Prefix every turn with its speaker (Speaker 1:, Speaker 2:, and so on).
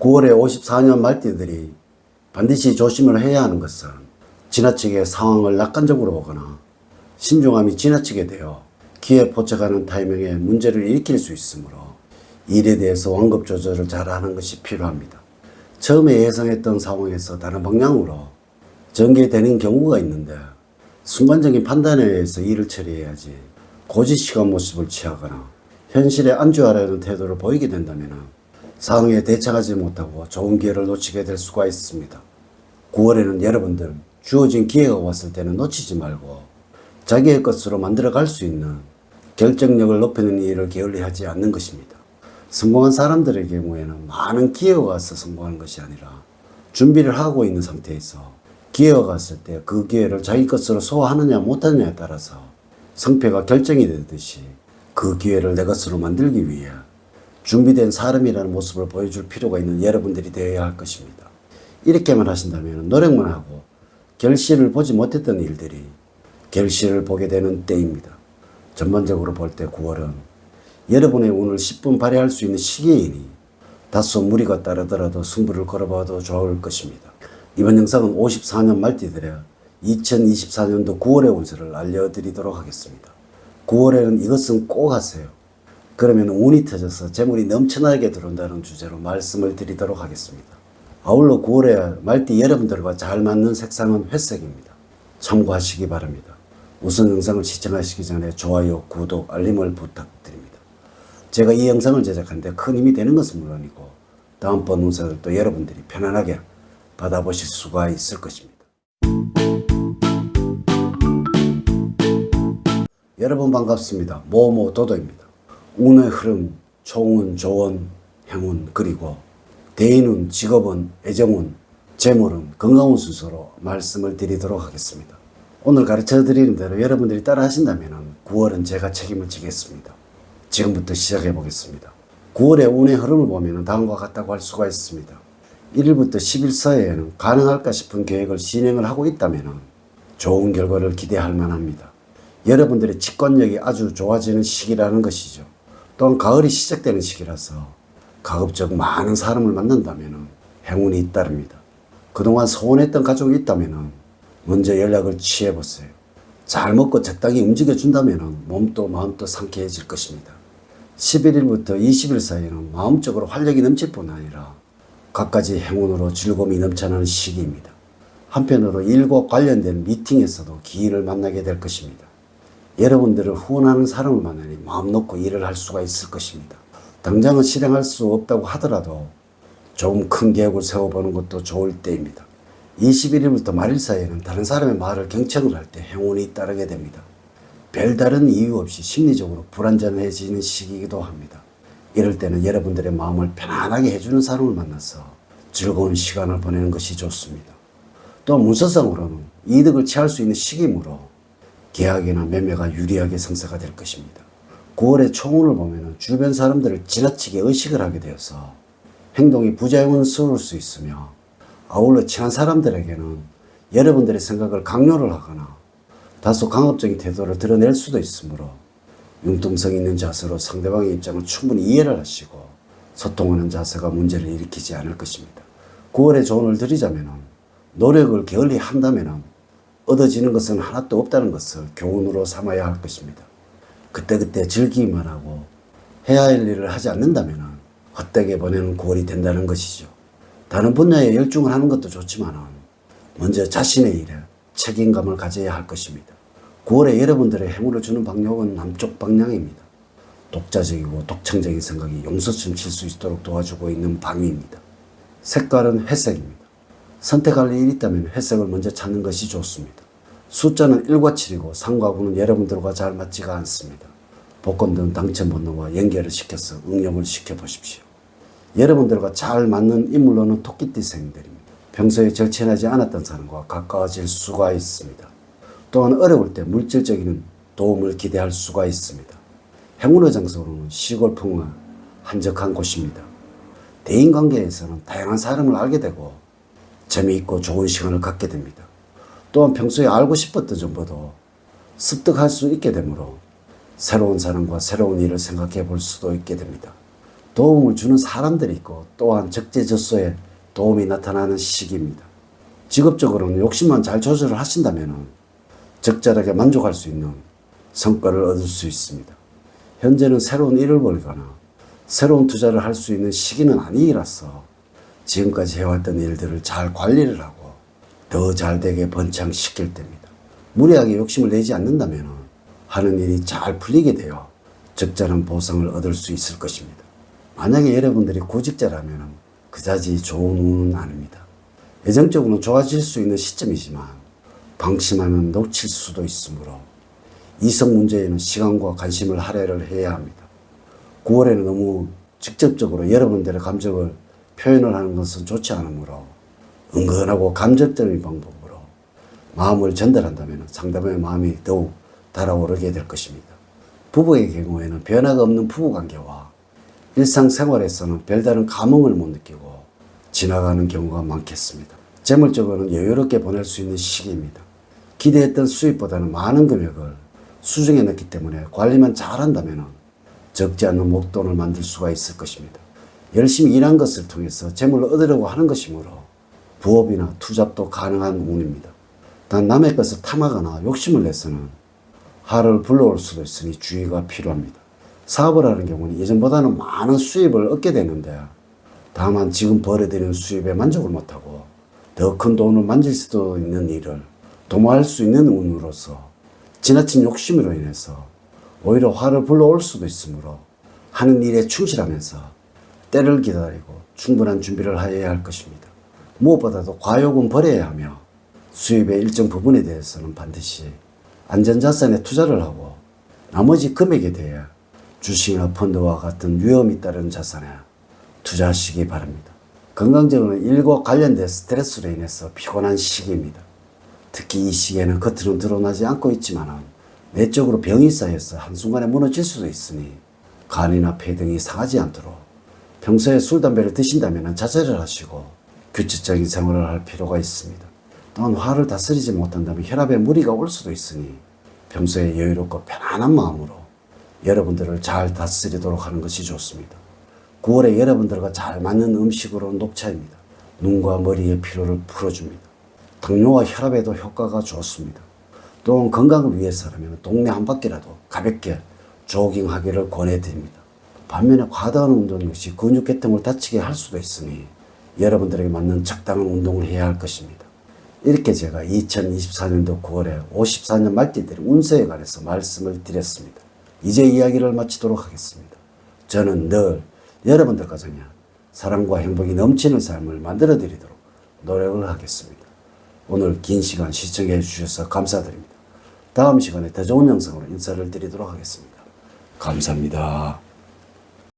Speaker 1: 9월에 54년 말띠들이 반드시 조심을 해야 하는 것은 지나치게 상황을 낙관적으로 보거나 신중함이 지나치게 되어 기에 포착하는 타이밍에 문제를 일으킬 수 있으므로 일에 대해서 완급 조절을 잘하는 것이 필요합니다. 처음에 예상했던 상황에서 다른 방향으로 전개되는 경우가 있는데 순간적인 판단에 의해서 일을 처리해야지 고지식한 모습을 취하거나 현실에 안주하려는 태도를 보이게 된다면 상황에 대처하지 못하고 좋은 기회를 놓치게 될 수가 있습니다. 9월에는 여러분들 주어진 기회가 왔을 때는 놓치지 말고 자기의 것으로 만들어갈 수 있는 결정력을 높이는 일을 게을리하지 않는 것입니다. 성공한 사람들의 경우에는 많은 기회가 와서 성공하는 것이 아니라 준비를 하고 있는 상태에서 기회가 왔을 때 그 기회를 자기 것으로 소화하느냐 못하느냐에 따라서 성패가 결정이 되듯이 그 기회를 내 것으로 만들기 위해 준비된 사람이라는 모습을 보여줄 필요가 있는 여러분들이 되어야 할 것입니다. 이렇게만 하신다면 노력만 하고 결실을 보지 못했던 일들이 결실을 보게 되는 때입니다. 전반적으로 볼 때 9월은 여러분의 운을 10분 발휘할 수 있는 시기이니 다소 무리가 따르더라도 승부를 걸어봐도 좋을 것입니다. 이번 영상은 54년 말띠들의 2024년도 9월의 운세를 알려드리도록 하겠습니다. 9월에는 이것은 꼭 하세요. 그러면 운이 터져서 재물이 넘쳐나게 들어온다는 주제로 말씀을 드리도록 하겠습니다. 아울러 9월에 말띠 여러분들과 잘 맞는 색상은 회색입니다. 참고하시기 바랍니다. 우선 영상을 시청하시기 전에 좋아요, 구독, 알림을 부탁드립니다. 제가 이 영상을 제작하는데 큰 힘이 되는 것은 물론이고 다음번 운세들도 여러분들이 편안하게 받아보실 수가 있을 것입니다. 여러분 반갑습니다. 모모도도입니다. 운의 흐름, 총운, 조운, 행운, 그리고 대인운, 직업운, 애정운, 재물운, 건강운 순서로 말씀을 드리도록 하겠습니다. 오늘 가르쳐 드리는 대로 여러분들이 따라 하신다면 9월은 제가 책임을 지겠습니다. 지금부터 시작해 보겠습니다. 9월의 운의 흐름을 보면 다음과 같다고 할 수가 있습니다. 1일부터 10일 사이에는 가능할까 싶은 계획을 진행을 하고 있다면 좋은 결과를 기대할 만합니다. 여러분들의 직관력이 아주 좋아지는 시기라는 것이죠. 또한 가을이 시작되는 시기라서 가급적 많은 사람을 만난다면 행운이 잇따릅니다. 그동안 소원했던 가족이 있다면 먼저 연락을 취해보세요. 잘 먹고 적당히 움직여준다면 몸도 마음도 상쾌해질 것입니다. 11일부터 20일 사이에는 마음적으로 활력이 넘칠 뿐 아니라 갖가지 행운으로 즐거움이 넘쳐나는 시기입니다. 한편으로 일과 관련된 미팅에서도 기회를 만나게 될 것입니다. 여러분들을 후원하는 사람을 만나니 마음 놓고 일을 할 수가 있을 것입니다. 당장은 실행할 수 없다고 하더라도 조금 큰 계획을 세워보는 것도 좋을 때입니다. 21일부터 말일 사이에는 다른 사람의 말을 경청을 할 때 행운이 따르게 됩니다. 별다른 이유 없이 심리적으로 불안정해지는 시기이기도 합니다. 이럴 때는 여러분들의 마음을 편안하게 해주는 사람을 만나서 즐거운 시간을 보내는 것이 좋습니다. 또 문서상으로는 이득을 취할 수 있는 시기이므로 계약이나 매매가 유리하게 성사가 될 것입니다. 9월의 총운을 보면 주변 사람들을 지나치게 의식을 하게 되어서 행동이 부자연스러울 수 있으며 아울러 친한 사람들에게는 여러분들의 생각을 강요를 하거나 다소 강압적인 태도를 드러낼 수도 있으므로 융통성 있는 자세로 상대방의 입장을 충분히 이해를 하시고 소통하는 자세가 문제를 일으키지 않을 것입니다. 9월의 조언을 드리자면 노력을 게을리 한다면 얻어지는 것은 하나도 없다는 것을 교훈으로 삼아야 할 것입니다. 그때그때 즐기기만 하고 해야 할 일을 하지 않는다면 헛되게 보내는 9월이 된다는 것이죠. 다른 분야에 열중을 하는 것도 좋지만 먼저 자신의 일에 책임감을 가져야 할 것입니다. 9월에 여러분들의 행운을 주는 방향은 남쪽 방향입니다. 독자적이고 독창적인 생각이 용서춤 칠 수 있도록 도와주고 있는 방위입니다. 색깔은 회색입니다. 선택할 일이 있다면 회색을 먼저 찾는 것이 좋습니다. 숫자는 1과 7이고 3과 9는 여러분들과 잘 맞지가 않습니다. 복권 등 당첨 번호와 연결을 시켜서 응용을 시켜보십시오. 여러분들과 잘 맞는 인물로는 토끼띠생들입니다. 평소에 절친하지 않았던 사람과 가까워질 수가 있습니다. 또한 어려울 때 물질적인 도움을 기대할 수가 있습니다. 행운의 장소로는 시골풍의 한적한 곳입니다. 대인관계에서는 다양한 사람을 알게 되고 재미있고 좋은 시간을 갖게 됩니다. 또한 평소에 알고 싶었던 정보도 습득할 수 있게 되므로 새로운 사람과 새로운 일을 생각해 볼 수도 있게 됩니다. 도움을 주는 사람들이 있고 또한 적재적소에 도움이 나타나는 시기입니다. 직업적으로는 욕심만 잘 조절을 하신다면 적절하게 만족할 수 있는 성과를 얻을 수 있습니다. 현재는 새로운 일을 벌거나 새로운 투자를 할 수 있는 시기는 아니라서 지금까지 해왔던 일들을 잘 관리를 하고 더 잘되게 번창시킬 때입니다. 무리하게 욕심을 내지 않는다면 하는 일이 잘 풀리게 되어 적절한 보상을 얻을 수 있을 것입니다. 만약에 여러분들이 구직자라면 그다지 좋은 운은 아닙니다. 예정적으로는 좋아질 수 있는 시점이지만 방심하면 놓칠 수도 있으므로 이성 문제에는 시간과 관심을 할애를 해야 합니다. 9월에는 너무 직접적으로 여러분들의 감정을 표현을 하는 것은 좋지 않으므로 은근하고 감정적인 방법으로 마음을 전달한다면 상대방의 마음이 더욱 달아오르게 될 것입니다. 부부의 경우에는 변화가 없는 부부관계와 일상생활에서는 별다른 감흥을 못 느끼고 지나가는 경우가 많겠습니다. 재물적으로는 여유롭게 보낼 수 있는 시기입니다. 기대했던 수입보다는 많은 금액을 수중에 넣기 때문에 관리만 잘한다면 적지 않은 목돈을 만들 수가 있을 것입니다. 열심히 일한 것을 통해서 재물을 얻으려고 하는 것이므로 부업이나 투잡도 가능한 운입니다. 단 남의 것을 탐하거나 욕심을 내서는 화를 불러올 수도 있으니 주의가 필요합니다. 사업을 하는 경우는 예전보다는 많은 수입을 얻게 되는데 다만 지금 벌어들이는 수입에 만족을 못하고 더 큰 돈을 만질 수도 있는 일을 도모할 수 있는 운으로서 지나친 욕심으로 인해서 오히려 화를 불러올 수도 있으므로 하는 일에 충실하면서 때를 기다리고 충분한 준비를 해야 할 것입니다. 무엇보다도 과욕은 버려야 하며 수입의 일정 부분에 대해서는 반드시 안전자산에 투자를 하고 나머지 금액에 대해 주식이나 펀드와 같은 위험이 따르는 자산에 투자하시기 바랍니다. 건강적으로는 일과 관련된 스트레스로 인해서 피곤한 시기입니다. 특히 이 시기에는 겉으로는 드러나지 않고 있지만 내적으로 병이 쌓여서 한순간에 무너질 수도 있으니 간이나 폐 등이 상하지 않도록 평소에 술, 담배를 드신다면 자제를 하시고 규칙적인 생활을 할 필요가 있습니다. 또한 화를 다스리지 못한다면 혈압에 무리가 올 수도 있으니 평소에 여유롭고 편안한 마음으로 여러분들을 잘 다스리도록 하는 것이 좋습니다. 9월에 여러분들과 잘 맞는 음식으로 녹차입니다. 눈과 머리의 피로를 풀어줍니다. 당뇨와 혈압에도 효과가 좋습니다. 또한 건강을 위해서라면 동네 한 바퀴라도 가볍게 조깅하기를 권해드립니다. 반면에 과다한 운동 역시 근육계통을 다치게 할 수도 있으니 여러분들에게 맞는 적당한 운동을 해야 할 것입니다. 이렇게 제가 2024년도 9월에 54년 말띠들의 운세에 관해서 말씀을 드렸습니다. 이제 이야기를 마치도록 하겠습니다. 저는 늘 여러분들 가정에 사랑과 행복이 넘치는 삶을 만들어 드리도록 노력을 하겠습니다. 오늘 긴 시간 시청해 주셔서 감사드립니다. 다음 시간에 더 좋은 영상으로 인사를 드리도록 하겠습니다. 감사합니다.